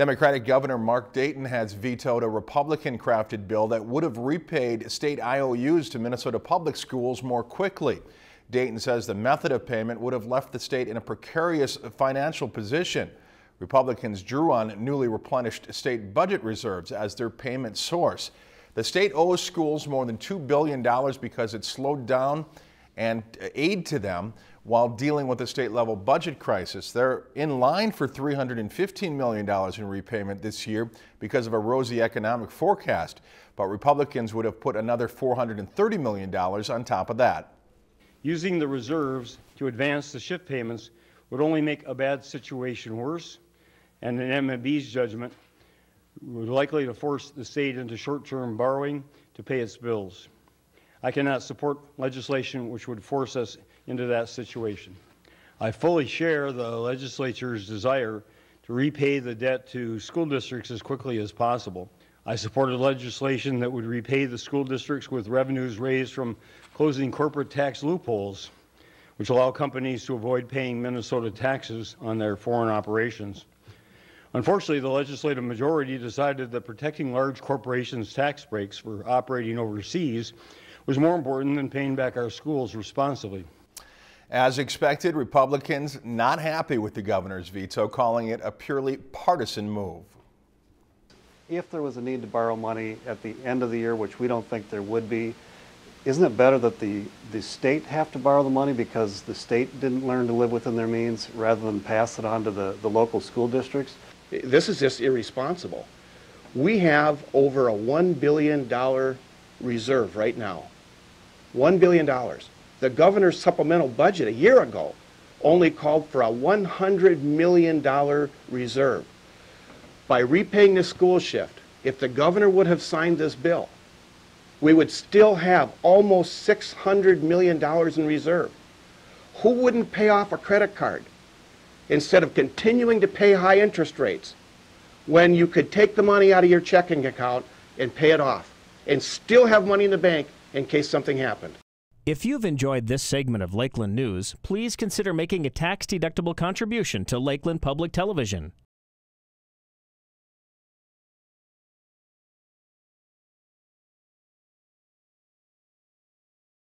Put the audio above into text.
Democratic Governor Mark Dayton has vetoed a Republican-crafted bill that would have repaid state IOUs to Minnesota public schools more quickly. Dayton says the method of payment would have left the state in a precarious financial position. Republicans drew on newly replenished state budget reserves as their payment source. The state owes schools more than $2 billion because it slowed down and aid to them while dealing with a state-level budget crisis. They're in line for $315 million in repayment this year because of a rosy economic forecast, but Republicans would have put another $430 million on top of that. Using the reserves to advance the shift payments would only make a bad situation worse, and in MMB's judgment, would likely to force the state into short-term borrowing to pay its bills. I cannot support legislation which would force us into that situation. I fully share the legislature's desire to repay the debt to school districts as quickly as possible. I supported legislation that would repay the school districts with revenues raised from closing corporate tax loopholes, which allow companies to avoid paying Minnesota taxes on their foreign operations. Unfortunately, the legislative majority decided that protecting large corporations' tax breaks for operating overseas was more important than paying back our schools responsibly. As expected, Republicans not happy with the governor's veto, calling it a purely partisan move. If there was a need to borrow money at the end of the year, which we don't think there would be, isn't it better that the state have to borrow the money because the state didn't learn to live within their means rather than pass it on to the local school districts? This is just irresponsible. We have over a $1 billion reserve right now. $1 billion. The governor's supplemental budget a year ago only called for a $100 million reserve. By repaying the school shift, if the governor would have signed this bill, we would still have almost $600 million in reserve. Who wouldn't pay off a credit card instead of continuing to pay high interest rates when you could take the money out of your checking account and pay it off and still have money in the bank in case something happened? If you've enjoyed this segment of Lakeland News, please consider making a tax-deductible contribution to Lakeland Public Television.